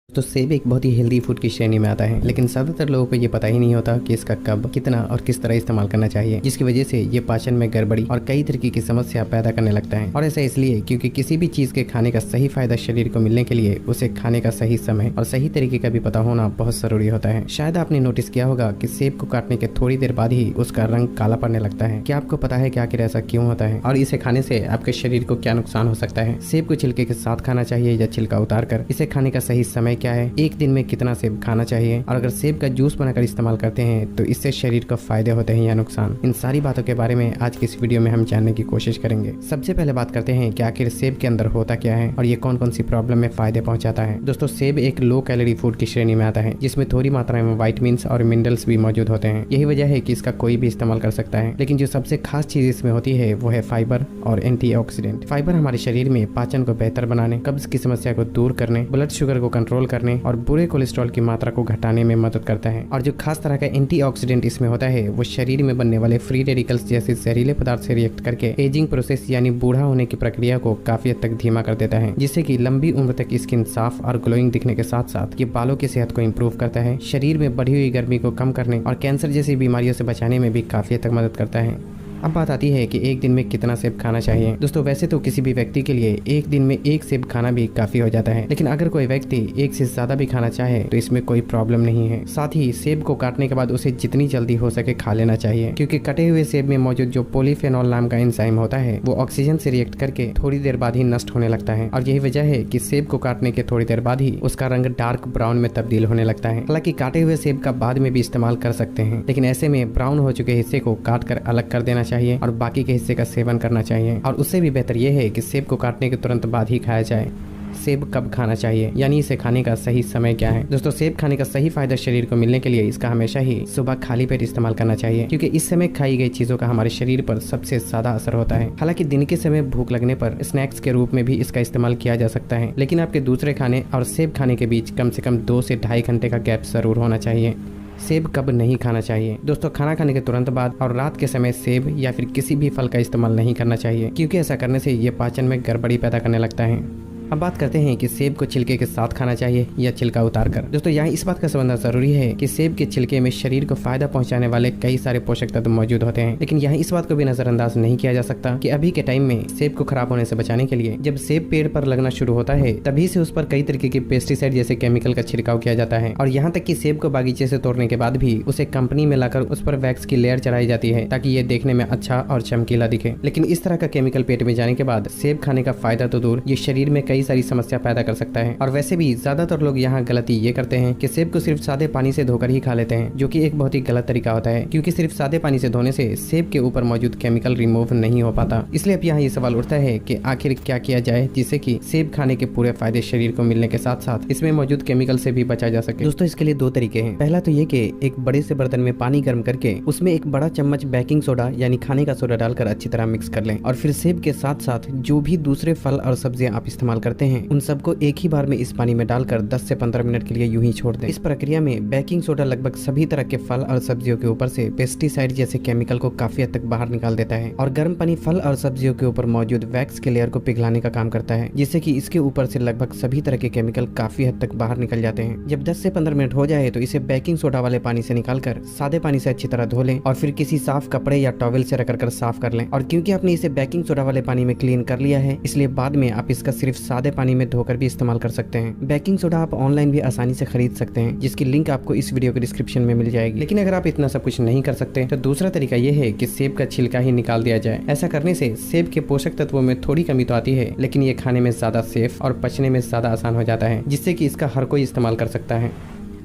तो सेब एक बहुत ही हेल्दी फूड की श्रेणी में आता है, लेकिन ज़्यादातर लोगों को ये पता ही नहीं होता कि इसका कब, कितना और किस तरह इस्तेमाल करना चाहिए, जिसकी वजह से ये पाचन में गड़बड़ी और कई तरीके की समस्या पैदा करने लगता है। और ऐसा इसलिए क्योंकि किसी भी चीज़ के खाने का सही फायदा शरीर को मिलने के लिए उसे खाने का सही समय और सही तरीके का भी पता होना बहुत जरूरी होता है। शायद आपने नोटिस किया होगा कि सेब को काटने के थोड़ी देर बाद ही उसका रंग काला पड़ने लगता है। क्या आपको पता है कि आखिर ऐसा क्यों होता है और इसे खाने से आपके शरीर को क्या नुकसान हो सकता है? सेब को छिलके के साथ खाना चाहिए या छिलका उतार कर? इसे खाने का सही समय क्या है? एक दिन में कितना सेब खाना चाहिए? और अगर सेब का जूस बनाकर इस्तेमाल करते हैं तो इससे शरीर को फायदे होते हैं या नुकसान? इन सारी बातों के बारे में आज की इस वीडियो में हम जानने की कोशिश करेंगे। सबसे पहले बात करते हैं कि आखिर सेब के अंदर होता क्या है और ये कौन कौन सी प्रॉब्लम में फायदे पहुंचाता है। दोस्तों, सेब एक लो कैलोरी फूड की श्रेणी में आता है, जिसमें थोड़ी मात्रा में विटामिन्स और मिनरल्स भी मौजूद होते हैं। यही वजह है कि इसका कोई भी इस्तेमाल कर सकता है। लेकिन जो सबसे खास चीज इसमें होती है वो है फाइबर और एंटीऑक्सीडेंट। फाइबर हमारे शरीर में पाचन को बेहतर बनाने, कब्ज की समस्या को दूर करने, ब्लड शुगर को कंट्रोल करने और बुरे कोलेस्ट्रॉल की मात्रा को घटाने में मदद करता है। और जो खास तरह का एंटीऑक्सीडेंट इसमें होता है वो शरीर में बनने वाले फ्री रेडिकल्स जैसे जहरीले पदार्थ से रिएक्ट करके एजिंग प्रोसेस यानी बूढ़ा होने की प्रक्रिया को काफी हद तक धीमा कर देता है, जिससे कि लंबी उम्र तक स्किन साफ और ग्लोइंग दिखने के साथ साथ ये बालों की सेहत को इम्प्रूव करता है, शरीर में बढ़ी हुई गर्मी को कम करने और कैंसर जैसी बीमारियों से बचाने में भी काफी हद तक मदद करता है। अब बात आती है कि एक दिन में कितना सेब खाना चाहिए। दोस्तों, वैसे तो किसी भी व्यक्ति के लिए एक दिन में एक सेब खाना भी काफी हो जाता है, लेकिन अगर कोई व्यक्ति एक से ज्यादा भी खाना चाहे तो इसमें कोई प्रॉब्लम नहीं है। साथ ही सेब को काटने के बाद उसे जितनी जल्दी हो सके खा लेना चाहिए, क्योंकि कटे हुए सेब में मौजूद जो पॉलीफेनॉल नाम का एंजाइम होता है वो ऑक्सीजन से रिएक्ट करके थोड़ी देर बाद ही नष्ट होने लगता है। और यही वजह है कि सेब को काटने के थोड़ी देर बाद ही उसका रंग डार्क ब्राउन में तब्दील होने लगता है। हालांकि काटे हुए सेब का बाद में भी इस्तेमाल कर सकते हैं, लेकिन ऐसे में ब्राउन हो चुके हिस्से को काट कर अलग कर देना चाहिए और बाकी के हिस्से का सेवन करना चाहिए। और उससे भी बेहतर यह है कि सेब को काटने के तुरंत बाद ही खाया जाए। सेब कब खाना चाहिए, यानी इसे खाने का सही समय क्या है? दोस्तों, सेब खाने का सही फायदा शरीर को मिलने के लिए इसका हमेशा ही सुबह खाली पेट इस्तेमाल करना चाहिए, क्योंकि इस समय खाई गई चीजों का हमारे शरीर पर सबसे ज्यादा असर होता है। हालांकि दिन के समय भूख लगने पर स्नैक्स के रूप में भी इसका इस्तेमाल किया जा सकता है, लेकिन आपके दूसरे खाने और सेब खाने के बीच कम से कम 2 से ढाई घंटे का गैप जरूर होना चाहिए। सेब कब नहीं खाना चाहिए? दोस्तों, खाना खाने के तुरंत बाद और रात के समय सेब या फिर किसी भी फल का इस्तेमाल नहीं करना चाहिए, क्योंकि ऐसा करने से ये पाचन में गड़बड़ी पैदा करने लगता है। अब बात करते हैं कि सेब को छिलके के साथ खाना चाहिए या छिलका उतार कर। दोस्तों, यहाँ इस बात का समझना जरूरी है कि सेब के छिलके में शरीर को फायदा पहुंचाने वाले कई सारे पोषक तत्व मौजूद होते हैं, लेकिन यहाँ इस बात को भी नजरअंदाज नहीं किया जा सकता कि अभी के टाइम में सेब को खराब होने से बचाने के लिए जब सेब पेड़ पर लगना शुरू होता है तभी से उस पर कई तरीके के पेस्टिसाइड जैसे केमिकल का छिड़काव किया जाता है। और यहाँ तक कि सेब को बागीचे से तोड़ने के बाद भी उसे कंपनी में लाकर उस पर वैक्स की लेयर चढ़ाई जाती है ताकि ये देखने में अच्छा और चमकीला दिखे। लेकिन इस तरह का केमिकल पेट में जाने के बाद सेब खाने का फायदा तो दूर, ये शरीर में कई सारी समस्या पैदा कर सकता है। और वैसे भी ज्यादातर लोग यहाँ गलती ये करते हैं कि सेब को सिर्फ सादे पानी से धोकर ही खा लेते हैं, जो कि एक बहुत ही गलत तरीका होता है, क्योंकि सिर्फ सादे पानी से धोने से सेब के ऊपर मौजूद केमिकल रिमूव नहीं हो पाता। इसलिए अब यहाँ ये सवाल उठता है कि आखिर क्या किया जाए जिससे कि सेब खाने के पूरे फायदे शरीर को मिलने के साथ साथ इसमें मौजूद केमिकल से भी बचा जा सके। दोस्तों, इसके लिए 2 तरीके हैं। पहला तो ये कि एक बड़े से बर्तन में पानी गर्म करके उसमें 1 बड़ा चम्मच बेकिंग सोडा यानी खाने का सोडा डालकर अच्छी तरह मिक्स कर लें, और फिर सेब के साथ साथ जो भी दूसरे फल और सब्जियां आप इस्तेमाल करते हैं उन सबको एक ही बार में इस पानी में डालकर 10 से 15 मिनट के लिए यूं ही छोड़ दें। इस प्रक्रिया में बेकिंग सोडा लगभग सभी तरह के फल और सब्जियों के ऊपर से पेस्टिसाइड जैसे केमिकल को काफी हद तक बाहर निकाल देता है, और गर्म पानी फल और सब्जियों के ऊपर मौजूद वैक्स के लेयर को पिघलाने का काम करता है, जिससे कि इसके ऊपर से लगभग सभी तरह के केमिकल काफी हद तक बाहर निकल जाते हैं। जब 10 से 15 मिनट हो जाए तो इसे बेकिंग सोडा वाले पानी से निकालकर सादे पानी से अच्छी तरह धो लें और फिर किसी साफ कपड़े या टॉवल से रगड़कर साफ कर लें। और क्योंकि आपने इसे बेकिंग सोडा वाले पानी में क्लीन कर लिया है, इसलिए बाद में आप इसका सिर्फ सादे पानी में धोकर भी इस्तेमाल कर सकते हैं। बेकिंग सोडा आप ऑनलाइन भी आसानी से खरीद सकते हैं, जिसकी लिंक आपको इस वीडियो के डिस्क्रिप्शन में मिल जाएगी। लेकिन अगर आप इतना सब कुछ नहीं कर सकते तो दूसरा तरीका यह है कि सेब का छिलका ही निकाल दिया जाए। ऐसा करने से सेब के पोषक तत्वों में थोड़ी कमी तो आती है, लेकिन ये खाने में ज्यादा सेफ और पचने में ज्यादा आसान हो जाता है, जिससे कि इसका हर कोई इस्तेमाल कर सकता है।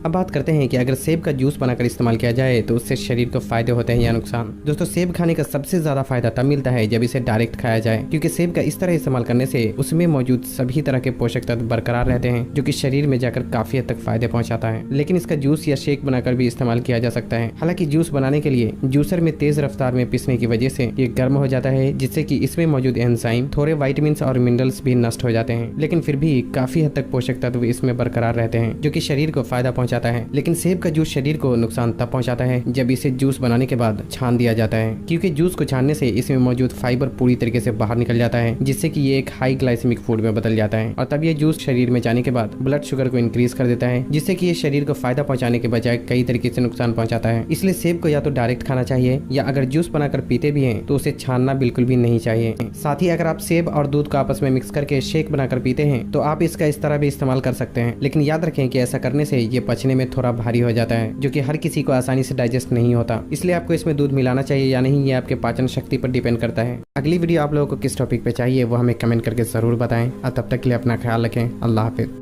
अब बात करते हैं कि अगर सेब का जूस बनाकर इस्तेमाल किया जाए तो उससे शरीर को फायदे होते हैं या नुकसान। दोस्तों, सेब खाने का सबसे ज्यादा फायदा तब मिलता है जब इसे डायरेक्ट खाया जाए, क्योंकि सेब का इस तरह इस्तेमाल करने से उसमें मौजूद सभी तरह के पोषक तत्व बरकरार रहते हैं, जो कि शरीर में जाकर काफी हद तक फायदे पहुंचाता है। लेकिन इसका जूस या शेक बनाकर भी इस्तेमाल किया जा सकता है। हालांकि जूस बनाने के लिए जूसर में तेज रफ्तार में पीसने की वजह से ये गर्म हो जाता है, जिससे कि इसमें मौजूद एंजाइम, थोड़े विटामिन और मिनरल्स भी नष्ट हो जाते हैं। लेकिन फिर भी काफी हद तक पोषक तत्व इसमें बरकरार रहते हैं, जो कि शरीर को फायदा पहुंचाने पहुंचाता है, लेकिन सेब का जूस शरीर को नुकसान तब पहुंचाता है जब इसे जूस बनाने के बाद छान दिया जाता है, क्योंकि जूस को छानने से इसमें मौजूद फाइबर पूरी तरीके से बाहर निकल जाता है, जिससे कि ये एक हाई ग्लाइसेमिक फूड में बदल जाता है और तब ये जूस शरीर में जाने के बाद ब्लड शुगर को इंक्रीज कर देता है, जिससे कि ये शरीर को फायदा पहुंचाने के बजाय कई तरीके से नुकसान पहुंचाता है। इसलिए सेब को या तो डायरेक्ट खाना चाहिए या अगर जूस बनाकर पीते भी हैं तो उसे छानना बिल्कुल भी नहीं चाहिए। साथ ही अगर आप सेब और दूध को आपस में मिक्स करके शेक बनाकर पीते हैं तो आप इसका इस तरह भी इस्तेमाल कर सकते हैं, लेकिन याद रखें कि ऐसा करने से ये पचने में थोड़ा भारी हो जाता है, जो कि हर किसी को आसानी से डाइजेस्ट नहीं होता। इसलिए आपको इसमें दूध मिलाना चाहिए या नहीं, ये आपके पाचन शक्ति पर डिपेंड करता है। अगली वीडियो आप लोगों को किस टॉपिक पे चाहिए वो हमें कमेंट करके जरूर बताएं और तब तक के लिए अपना ख्याल रखें। अल्लाह हाफिज।